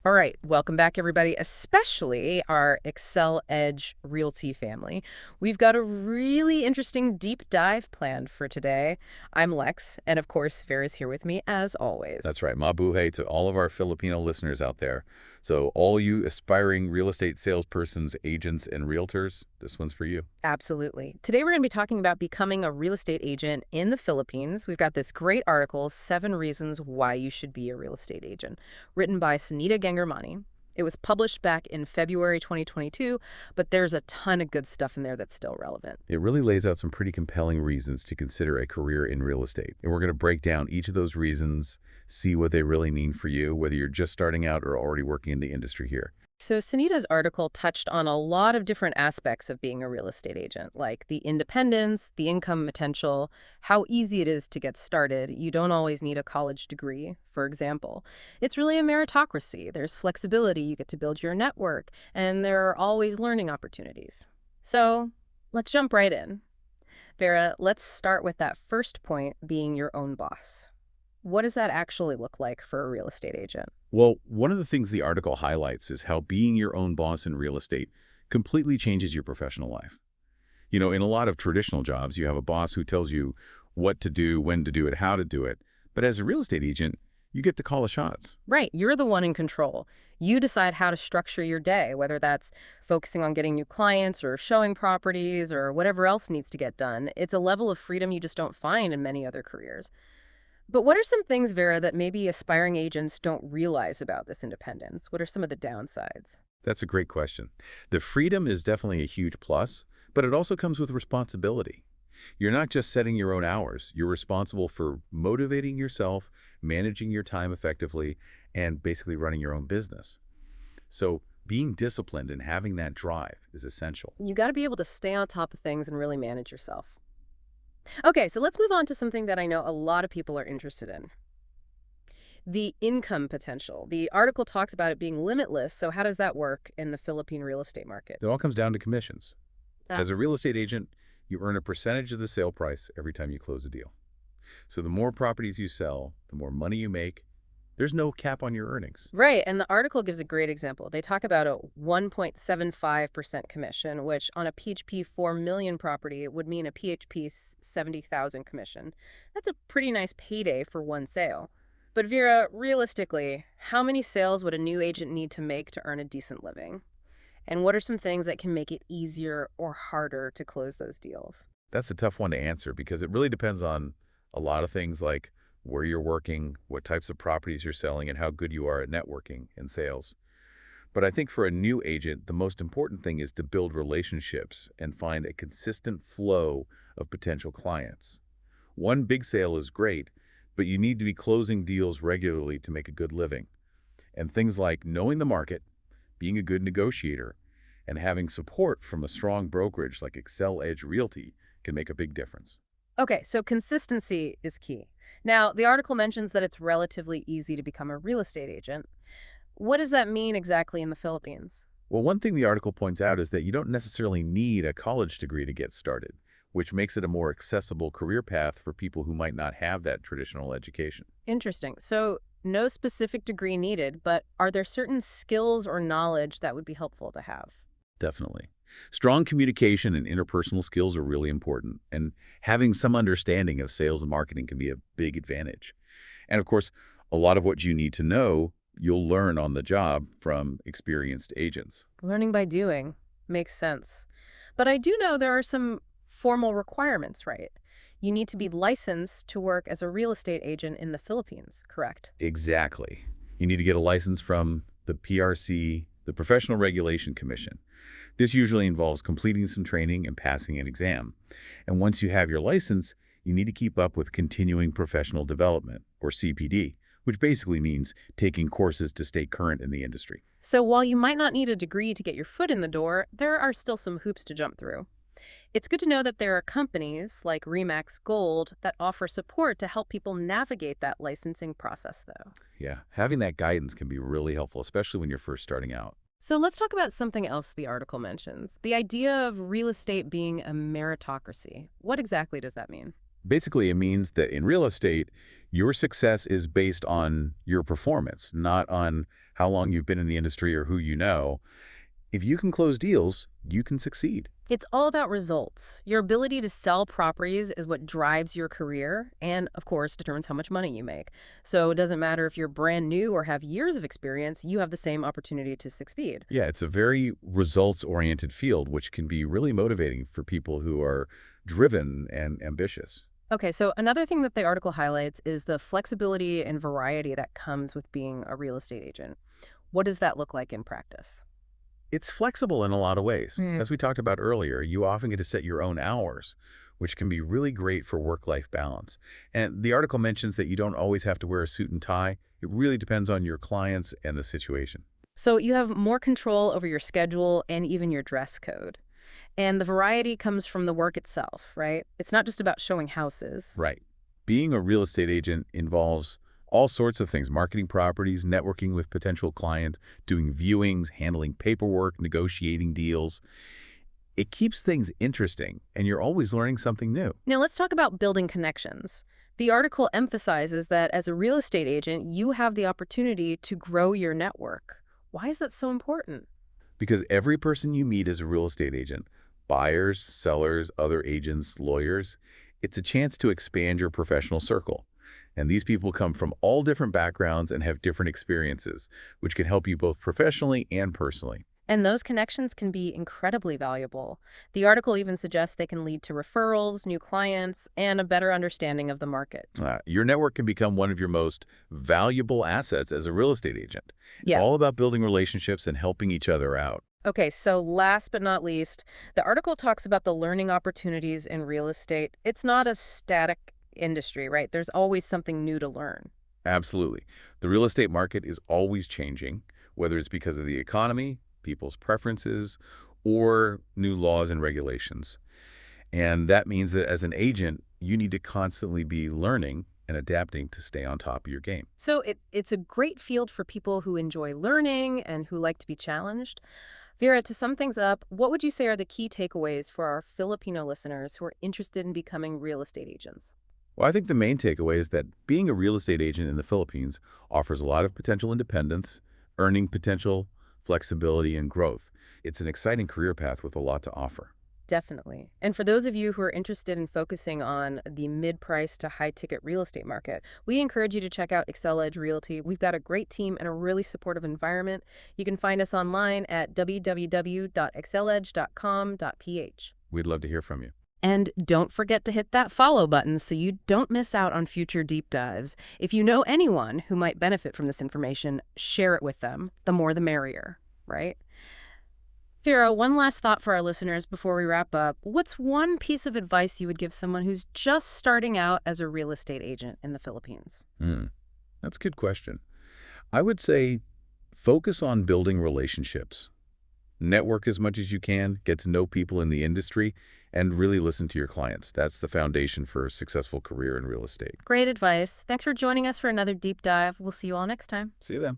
All right, welcome back, everybody, especially our Excel Edge Realty family. We've got a really interesting deep dive planned for today. I'm Lex, and of course, Vera's here with me as always. That's right. Mabuhay to all of our Filipino listeners out there. So all you aspiring real estate salespersons, agents, and realtors, this one's for you. Absolutely. Today, we're going to be talking about becoming a real estate agent in the Philippines. We've got this great article, 7 Reasons Why You Should Be a Real Estate Agent, written by Sanita Gangaramani. It was published back in February 2022, but there's a ton of good stuff in there that's still relevant. It really lays out some pretty compelling reasons to consider a career in real estate. And we're going to break down each of those reasons, see what they really mean for you, whether you're just starting out or already working in the industry here. So Sunita's article touched on a lot of different aspects of being a real estate agent, like the independence, the income potential, how easy it is to get started. You don't always need a college degree, for example. It's really a meritocracy. There's flexibility, you get to build your network, and there are always learning opportunities. So let's jump right in. Vera, let's start with that first point, being your own boss. What does that actually look like for a real estate agent? Well, one of the things the article highlights is how being your own boss in real estate completely changes your professional life. You know, in a lot of traditional jobs, you have a boss who tells you what to do, when to do it, how to do it. But as a real estate agent, you get to call the shots. Right, you're the one in control. You decide how to structure your day, whether that's focusing on getting new clients or showing properties or whatever else needs to get done. It's a level of freedom you just don't find in many other careers. But what are some things, Vera, that maybe aspiring agents don't realize about this independence? What are some of the downsides? That's a great question. The freedom is definitely a huge plus, but it also comes with responsibility. You're not just setting your own hours. You're responsible for motivating yourself, managing your time effectively, and basically running your own business. So being disciplined and having that drive is essential. You got to be able to stay on top of things and really manage yourself. Okay, so let's move on to something that I know a lot of people are interested in. The income potential. The article talks about it being limitless, so how does that work in the Philippine real estate market? It all comes down to commissions. Ah, As a real estate agent, you earn a percentage of the sale price every time you close a deal. So the more properties you sell, the more money you make. There's no cap on your earnings. right, and the article gives a great example. They talk about a 1.75% commission, which on a PHP 4 million property would mean a PHP 70,000 commission. That's a pretty nice payday for one sale. But Vera, realistically, how many sales would a new agent need to make to earn a decent living? And what are some things that can make it easier or harder to close those deals? That's a tough one to answer because it really depends on a lot of things like where you're working, what types of properties you're selling, and how good you are at networking and sales. But I think for a new agent, the most important thing is to build relationships and find a consistent flow of potential clients. One big sale is great, but you need to be closing deals regularly to make a good living. And things like knowing the market, being a good negotiator, and having support from a strong brokerage like Excel Edge Realty can make a big difference. Okay, so consistency is key. Now, the article mentions that it's relatively easy to become a real estate agent. What does that mean exactly in the Philippines? Well, one thing the article points out is that you don't necessarily need a college degree to get started, which makes it a more accessible career path for people who might not have that traditional education. Interesting. So, no specific degree needed, but are there certain skills or knowledge that would be helpful to have? Definitely. Strong communication and interpersonal skills are really important, and having some understanding of sales and marketing can be a big advantage. And of course, a lot of what you need to know, you'll learn on the job from experienced agents. Learning by doing makes sense. But I do know there are some formal requirements, right? You need to be licensed to work as a real estate agent in the Philippines, correct? Exactly. You need to get a license from the PRC, the Professional Regulation Commission. This usually involves completing some training and passing an exam. And once you have your license, you need to keep up with continuing professional development, or CPD, which basically means taking courses to stay current in the industry. So while you might not need a degree to get your foot in the door, there are still some hoops to jump through. It's good to know that there are companies like Remax Gold that offer support to help people navigate that licensing process, though. Yeah, having that guidance can be really helpful, especially when you're first starting out. So let's talk about something else the article mentions, the idea of real estate being a meritocracy. What exactly does that mean? Basically, it means that in real estate, your success is based on your performance, not on how long you've been in the industry or who you know. If you can close deals, you can succeed. It's all about results. Your ability to sell properties is what drives your career and, of course, determines how much money you make. So it doesn't matter if you're brand new or have years of experience, you have the same opportunity to succeed. Yeah, it's a very results-oriented field, which can be really motivating for people who are driven and ambitious. Okay, so another thing that the article highlights is the flexibility and variety that comes with being a real estate agent. What does that look like in practice? It's flexible in a lot of ways. Mm. As we talked about earlier, you often get to set your own hours, which can be really great for work-life balance. And the article mentions that you don't always have to wear a suit and tie. It really depends on your clients and the situation. So you have more control over your schedule and even your dress code. And the variety comes from the work itself, right? It's not just about showing houses. Right. Being a real estate agent involves all sorts of things: marketing properties, networking with potential clients, doing viewings, handling paperwork, negotiating deals. It keeps things interesting, and you're always learning something new. Now let's talk about building connections. The article emphasizes that as a real estate agent, you have the opportunity to grow your network. Why is that so important? Because every person you meet as a real estate agent, buyers, sellers, other agents, lawyers, it's a chance to expand your professional circle. And these people come from all different backgrounds and have different experiences, which can help you both professionally and personally. And those connections can be incredibly valuable. The article even suggests they can lead to referrals, new clients, and a better understanding of the market. Your network can become one of your most valuable assets as a real estate agent. It's Yeah. all about building relationships and helping each other out. Okay, so last but not least, the article talks about the learning opportunities in real estate. It's not a static industry, right? There's always something new to learn. Absolutely. The real estate market is always changing, whether it's because of the economy, people's preferences, or new laws and regulations. And that means that as an agent, you need to constantly be learning and adapting to stay on top of your game. So it's a great field for people who enjoy learning and who like to be challenged. Vera, to sum things up, what would you say are the key takeaways for our Filipino listeners who are interested in becoming real estate agents? Well, I think the main takeaway is that being a real estate agent in the Philippines offers a lot of potential independence, earning potential, flexibility, and growth. It's an exciting career path with a lot to offer. Definitely. And for those of you who are interested in focusing on the mid-price to high-ticket real estate market, we encourage you to check out Excel Edge Realty. We've got a great team and a really supportive environment. You can find us online at www.exceledge.com.ph. We'd love to hear from you. And don't forget to hit that follow button so you don't miss out on future deep dives. If you know anyone who might benefit from this information, share it with them. The more the merrier, right? Vera, one last thought for our listeners before we wrap up. What's one piece of advice you would give someone who's just starting out as a real estate agent in the Philippines? That's a good question. I would say focus on building relationships. Network as much as you can, get to know people in the industry, and really listen to your clients. That's the foundation for a successful career in real estate. Great advice. Thanks for joining us for another deep dive. We'll see you all next time. See you then.